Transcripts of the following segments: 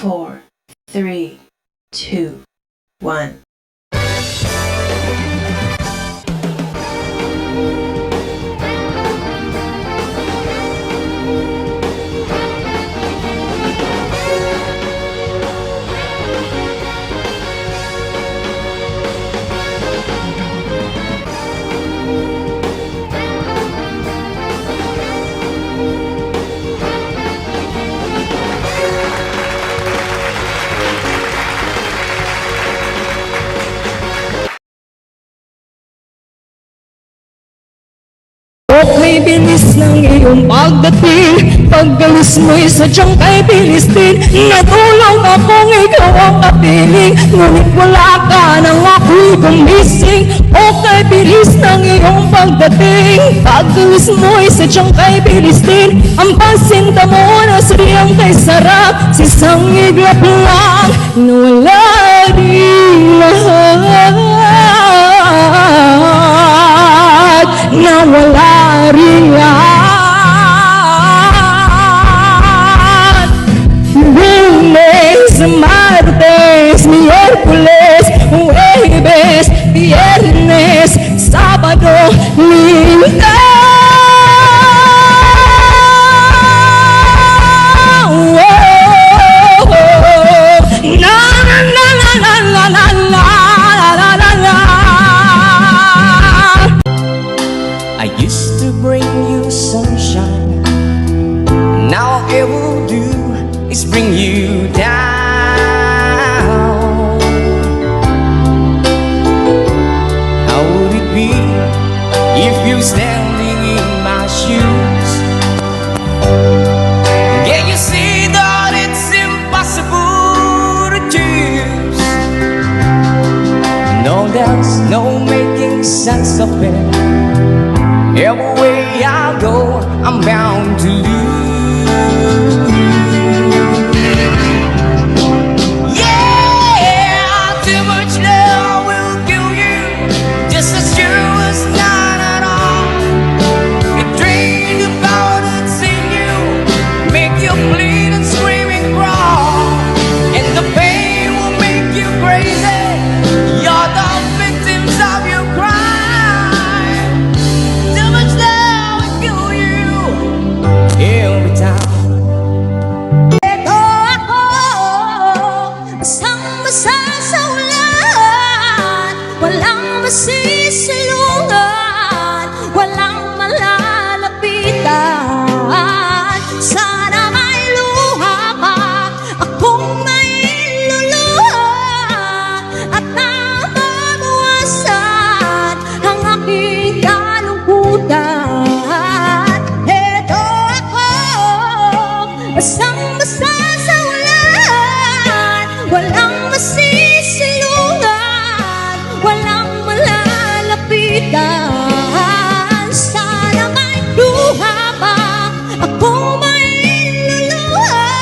4, 3, 2, 1. Okay, bilis ng iyong pagdating. Paggalis mo'y sadyang kay bilis din. Natulog akong ikaw ang kapiling, ngunit wala ka nang ako'y gumising. Okay, bilis ng iyong pagdating. Paggalis mo'y sadyang kay bilis din. Ang pasinta mo na siyang kay sarap, sa isang iglap lang nawala rin lahat. Nawala rin lahat. Lunes, Martes, Miyerkules, Huwebes, Viernes, Sabado, Linggo. I used to bring you sunshine. Now all it will do is bring you down. How would it be if you standing in my shoes? Can you see that it's impossible to choose? No, there's no making sense of it. Every way I go, I'm bound to lose. Yeah, too much love will kill you, just as true as not at all. It drains the power that's in you, make you bleed and scream and crawl, and the pain will make you crazy. You're the victims of your crime. Every time. Ito ako, basang-basa sa ulan, walang masisilungan, walang malalapitan. Sana may luha pa akong mailuluha, at mababawasan ang aking kalungkutan. Basang-basa sa ulan, walang masisilungan, walang malalapitan. Sana may luha pa akong mailuluha,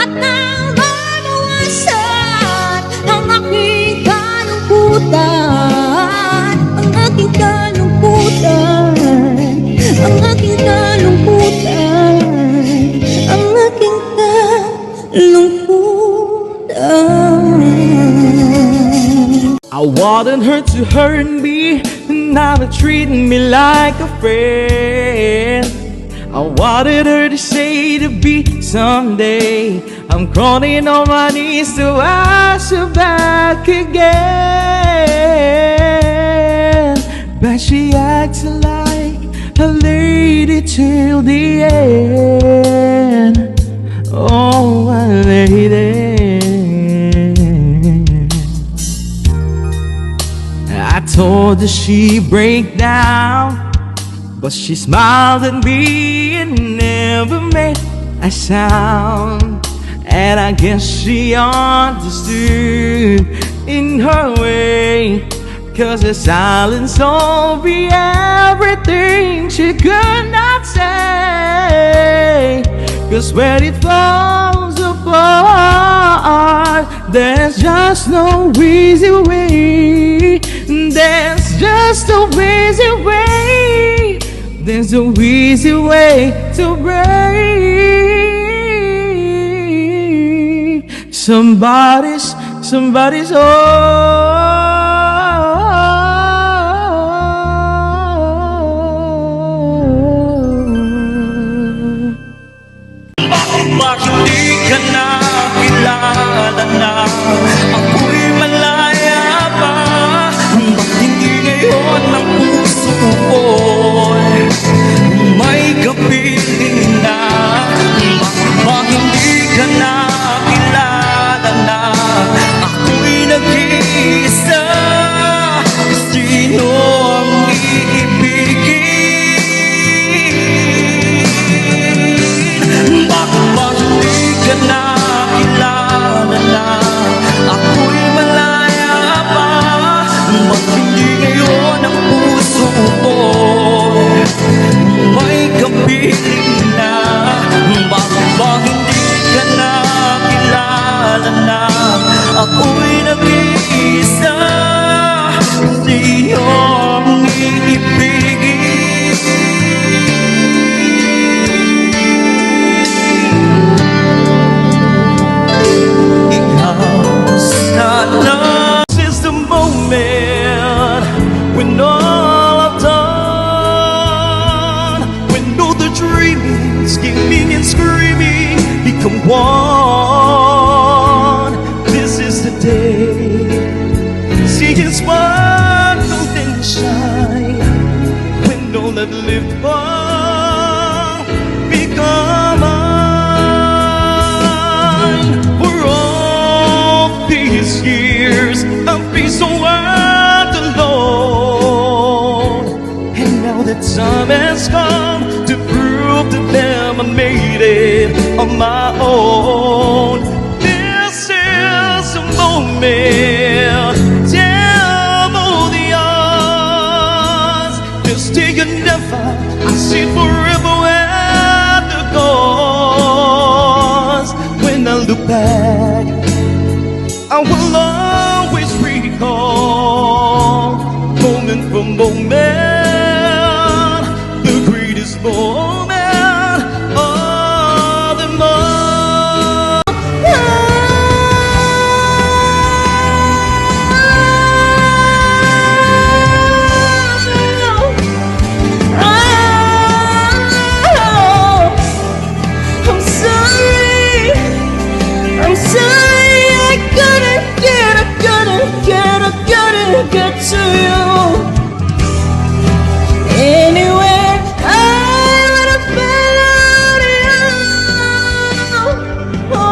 at mababawasan ang aking kalungkutan. Ang aking kalungkutan, ang aking kalungkutan, ang aking kalungkutan. I wanted her to hurt me, never treating me like a friend. I wanted her to say to be someday. I'm crawling on my knees to ask her back again, but she acts like a lady till the end. Oh, my lady. I told her she'd break down, but she smiled at me and never made a sound. And I guess she understood in her way, 'cause the silence told me everything she could not say. 'Cause when it falls apart, there's just no easy way. There's just no easy way. There's no easy way to break. somebody's home. Bakit di ka na kilala na ako'y malaya pa? Bakit hindi ngayon ang puso ko'y may kapiling na? Bakit hindi ka na kilala na ako'y nag-iisa? Sino ang iibigin? Bakit di ka na kilala na ako'y malaya pa? Bakit hindi ngayon ang puso ko may kapiling na? Bakit hindi ka na kilala na ako'y nag-iisa? Sino ang iibigin? This is the moment when all I've done, when all the dreaming, scheming and screaming become one. This is the day, see it sparkle and shine, when all I've lived for become mine. For all these years I've been so out alone, and now the time has come to prove to them I made it on my own. This is a moment, tell all the odds, just take a never, I see forever where the goes. When I look back, I will always recall, moment for moment, the greatest moment of them all. I'm sorry I couldn't get to you. Anywhere I would have found you. Oh,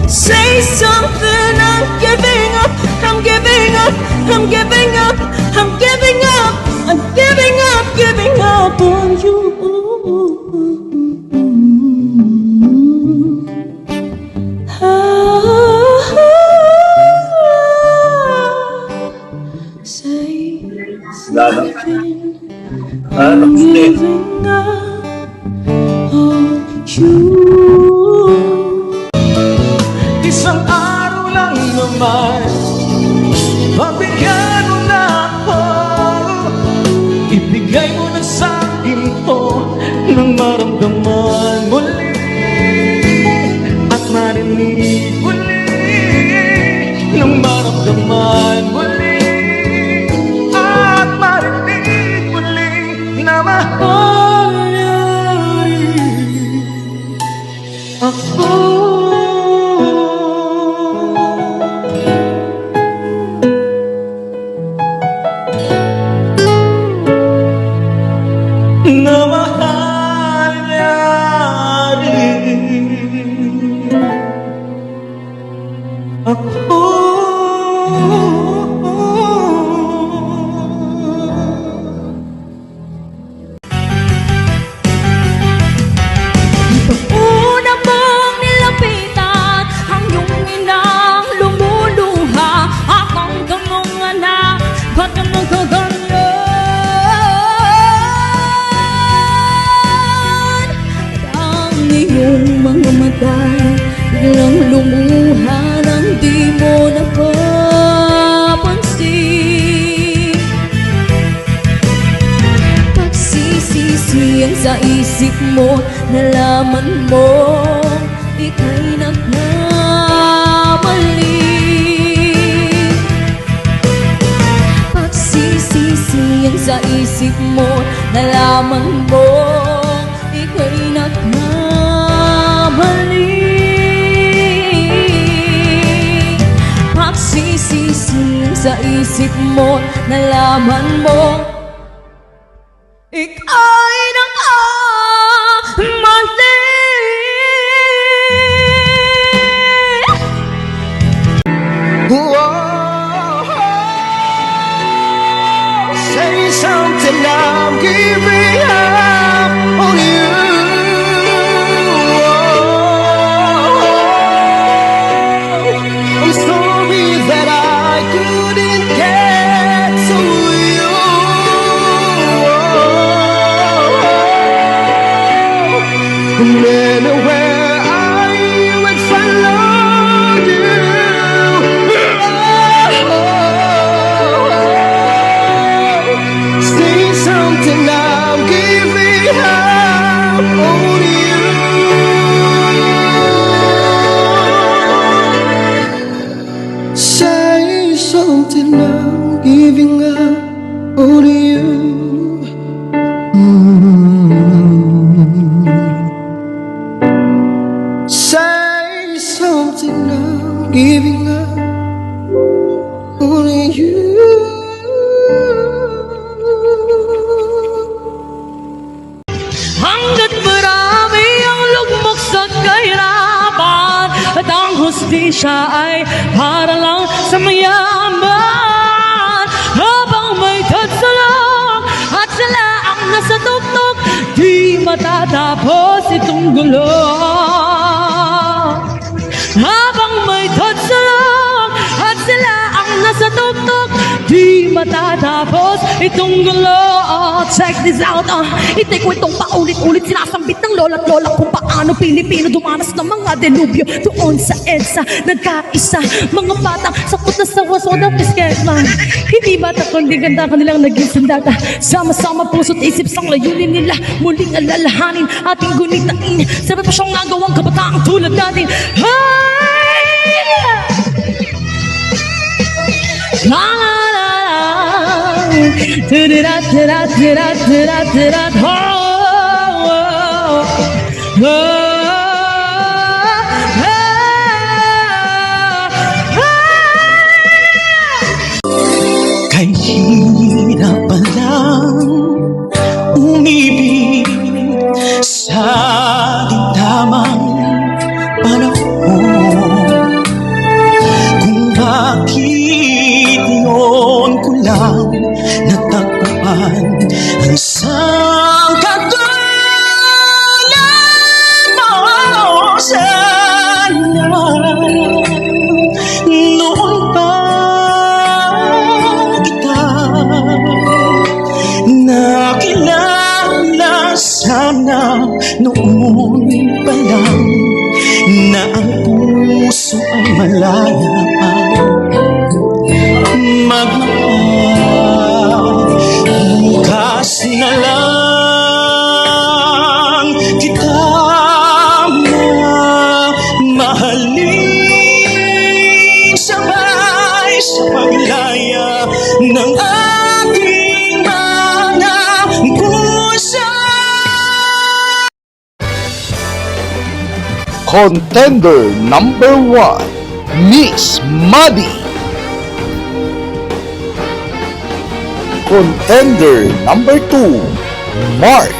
say something, I'm giving up, I'm giving up, I'm giving up, I'm giving up, I'm giving up, giving up on you. I'm giving up on you. Isang araw lang naman, mabigyan mo na ako, ibigay mo na sa'kin to, nang maramdaman muli at marinig muli, nang maramdaman muli at marinig muli na mahal ako. Na mahal niya rin ako. Una mong nilapitan ang iyong inang lumuluha, at ang ganong anak, ba't ka nagkaganyan? Ang iyong mga mata biglang lumuha nang di mo napapansin. Pagsisisi ang sa isip mo. Nalaman mo ika'y nagkamali. Pagsisisi ang sa isip mo. Nalaman mo ika'y nagkamali. Pagsisisi ang sa isip mo. Nalaman mo ika'y nagkamali. Say something, I'm giving up on you. I'm sorry that I couldn't get to you. And anywhere I would follow you. Say something, I'm giving up on you. Say something, I'm giving up on you. Say something, I'm giving up on you. Hanggat marami ang lugmok sa kahirapan, at ang hustisya ay para lang sa mayaman. Habang may tatsalak at sila ang nasa tuktok, di matatapos itong gulo. Habang may tatsalak at sila ang nasa tuktok, di matatapos itong gulo. Check this out, Itay ko itong paulit-ulit sinasambit ng lola't lola kung paano Pilipino dumanas ng mga delubyo doon sa EDSA. Nagkaisa, mga batang sakot na sa waso ng pisketman. Hindi bata kundi ganda kanilang naging sandata. Sama-sama puso't isip sang layunin nila, muling alalahanin ating gunitain. Sabi pa siyang nagawang kabataang tulad natin. La la la la, tira tira tira tira tira, Kay hirap palang umibig sa tamang panahon. Kung bakit noon ko lang natagpuan ang isang katulad mo. Sana noon pa kita nakilala. Sana noon pa lang na ang puso ay malaya pa magmahal. Bukas na lang kita mahalin, sabay sa paglaya ng ating mga puso. Contender number 1, Miss Maddie. Contender number 2, Mark.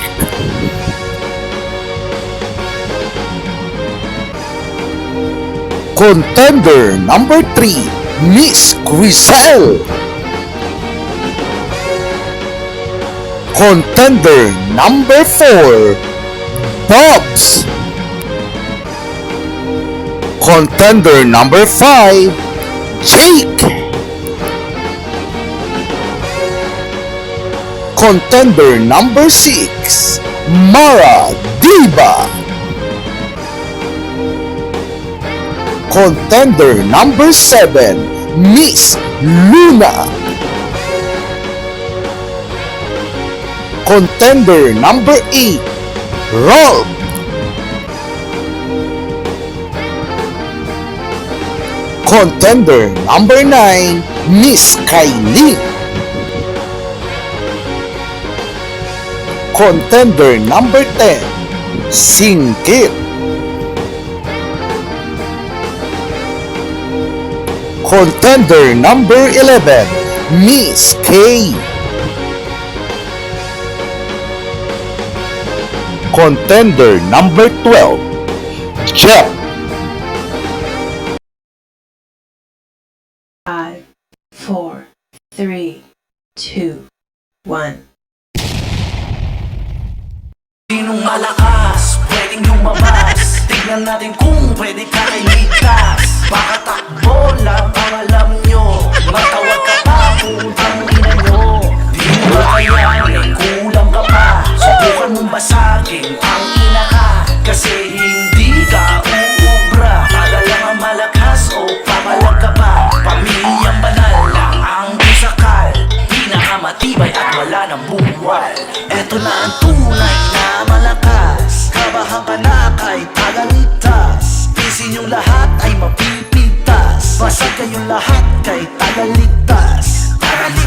Contender number 3, Miss Crisel. Contender number 4, Bobs. Contender number 5, Jake. Contender number 6, Mara Diva. Contender number 7, Miss Luna. Contender number 8, Rolf. Contender number 9, Miss Kylie. Contender number 10, Singkit. Contender number 11, Miss K. Contender number 12, Jeff. 5, 4, 3, 2, 1. Sinong malakas, pwedeng lumabas. Tignan natin kung pwede ka iligtas. Baka takbo lang ang alam nyo. Matawag ka pa kung ang ina nyo. Di mo ba kayanin, kulang ka pa. Subukan mong basagin ang ina ka. Kasi hindi ka uubra. Para lang ang malakas o papalag ka pa. Pamilyang banal lang ang isakal. Pinakamatibay at wala ng buwal. Eto na ang tunay na malakas. Kabahan ka na kay tagaligtas. Isin yung lahat ay mapipitas. Basag kayong lahat kay tagaligtas. Tagaligtas.